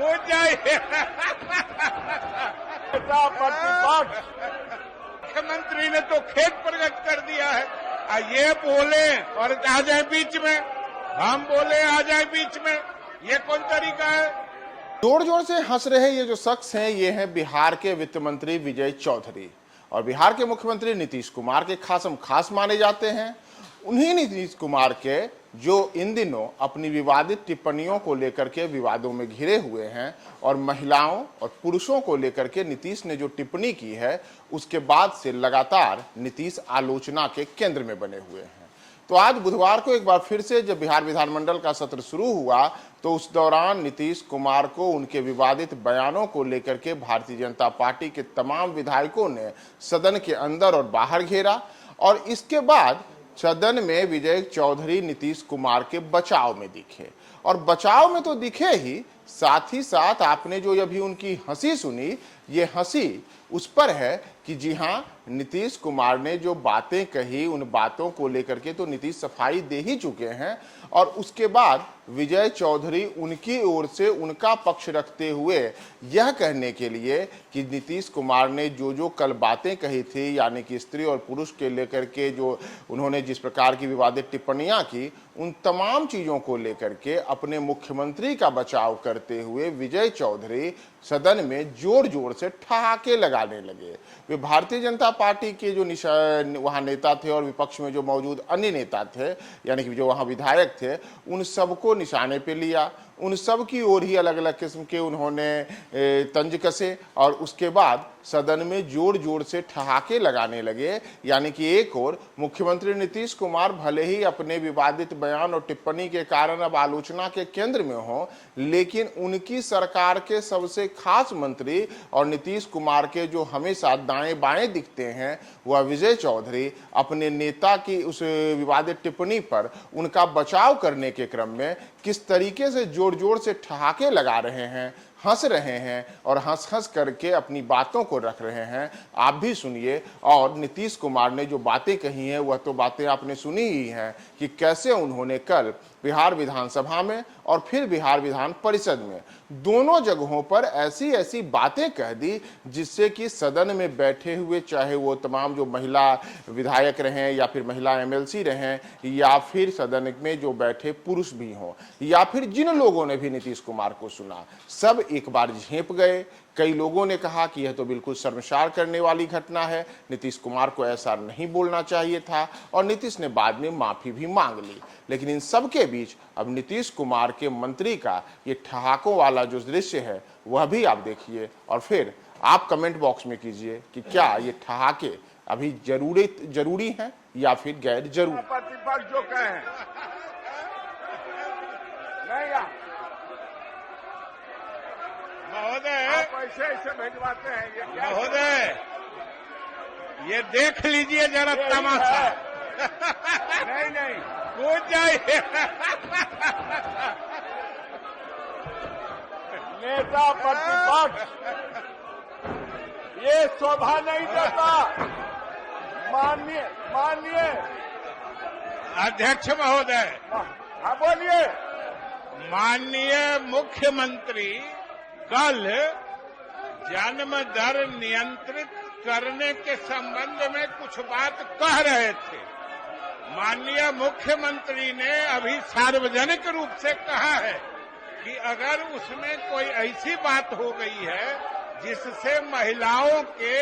कूद जाइए। प्रतिपक्ष मुख्यमंत्री ने तो खेद प्रकट कर दिया है, ये बोले और आ जाए बीच में, हम बोले आ जाए बीच में, ये कौन तरीका है? जोर जोर से हंस रहे ये जो शख्स हैं, ये हैं बिहार के वित्त मंत्री विजय चौधरी और बिहार के मुख्यमंत्री नीतीश कुमार के खासम खास माने जाते हैं। उन्हीं नीतीश कुमार के जो इन दिनों अपनी विवादित टिप्पणियों को लेकर के विवादों में घिरे हुए हैं और महिलाओं और पुरुषों को लेकर के नीतीश ने जो टिप्पणी की है, उसके बाद से लगातार नीतीश आलोचना के केंद्र में बने हुए हैं। तो आज बुधवार को एक बार फिर से जब बिहार विधानमंडल का सत्र शुरू हुआ, तो उस दौरान नीतीश कुमार को उनके विवादित बयानों को लेकर के भारतीय जनता पार्टी के तमाम विधायकों ने सदन के अंदर और बाहर घेरा और इसके बाद सदन में विजय चौधरी नीतीश कुमार के बचाव में दिखे और बचाव में तो दिखे ही, साथ ही साथ आपने जो अभी उनकी हंसी सुनी, ये हंसी उस पर है कि जी हाँ, नीतीश कुमार ने जो बातें कही उन बातों को लेकर के तो नीतीश सफाई दे ही चुके हैं और उसके बाद विजय चौधरी उनकी ओर से उनका पक्ष रखते हुए यह कहने के लिए कि नीतीश कुमार ने जो कल बातें कही थी, यानी कि स्त्री और पुरुष के लेकर के जो उन्होंने जिस प्रकार की विवादित टिप्पणियां की, उन तमाम चीजों को लेकर के अपने मुख्यमंत्री का बचाव करते हुए विजय चौधरी सदन में जोर जोर से ठहाके लगाने लगे। वे भारतीय जनता पार्टी के जो वहां नेता थे और विपक्ष में जो मौजूद अन्य नेता थे, यानी कि जो वहां विधायक थे, उन सबको निशाने पे लिया, उन सब की ओर ही अलग अलग किस्म के उन्होंने तंज कसे और उसके बाद सदन में जोर जोर से ठहाके लगाने लगे। यानी कि एक और मुख्यमंत्री नीतीश कुमार भले ही अपने विवादित बयान और टिप्पणी के कारण अब आलोचना के केंद्र में हो, लेकिन उनकी सरकार के सबसे खास मंत्री और नीतीश कुमार के जो हमेशा दाएं बाएं दिखते हैं, वह विजय चौधरी अपने नेता की उस विवादित टिप्पणी पर उनका बचाव करने के क्रम में किस तरीके से जोर जोर से ठहाके लगा रहे हैं, हंस रहे हैं और हंस हंस करके अपनी बातों को रख रहे हैं। आप भी सुनिए। और नीतीश कुमार ने जो बातें कही हैं, वह तो बातें आपने सुनी ही हैं कि कैसे उन्होंने कल बिहार विधानसभा में और फिर बिहार विधान परिषद में दोनों जगहों पर ऐसी ऐसी बातें कह दी जिससे कि सदन में बैठे हुए, चाहे वो तमाम जो महिला विधायक रहें या फिर महिला एमएलसी रहें या फिर सदन में जो बैठे पुरुष भी हों या फिर जिन लोगों ने भी नीतीश कुमार को सुना, सब एक बार झेंप गए। कई लोगों ने कहा कि यह तो बिल्कुल शर्मसार करने वाली घटना है, नीतीश कुमार को ऐसा नहीं बोलना चाहिए था और नीतीश ने बाद में माफी भी मांग ली। लेकिन इन सब के बीच अब नीतीश कुमार के मंत्री का ये ठहाकों वाला जो दृश्य है, वह भी आप देखिए और फिर आप कमेंट बॉक्स में कीजिए कि क्या ये ठहाके अभी जरूरी हैं या फिर गैर जरूरी। प्रतिपक्ष जो कहे महोदय, ऐसे भिजवाते हैं ये क्या? महोदय, ये देख लीजिए जरा तमाशा। नहीं कूद जाइए। नेता प्रतिपक्ष ये शोभा नहीं देता। माननीय अध्यक्ष महोदय, हाँ बोलिए। माननीय मुख्यमंत्री कल जन्म दर नियंत्रित करने के संबंध में कुछ बात कह रहे थे। माननीय मुख्यमंत्री ने अभी सार्वजनिक रूप से कहा है कि अगर उसमें कोई ऐसी बात हो गई है जिससे महिलाओं के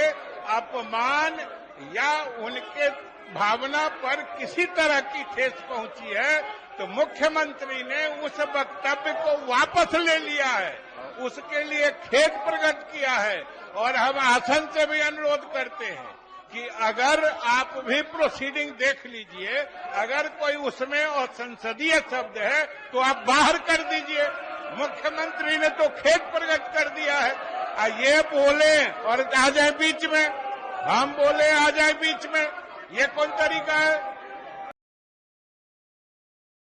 अपमान या उनके भावना पर किसी तरह की ठेस पहुंची है, तो मुख्यमंत्री ने उस वक्तव्य को वापस ले लिया है, उसके लिए खेद प्रकट किया है। और हम आसन से भी अनुरोध करते हैं कि अगर आप भी प्रोसीडिंग देख लीजिए, अगर कोई उसमें असंसदीय शब्द है तो आप बाहर कर दीजिए। मुख्यमंत्री ने तो खेद प्रकट कर दिया है, ये बोले और आ जाए बीच में, हम बोले आ जाए बीच में, ये कौन तरीका है?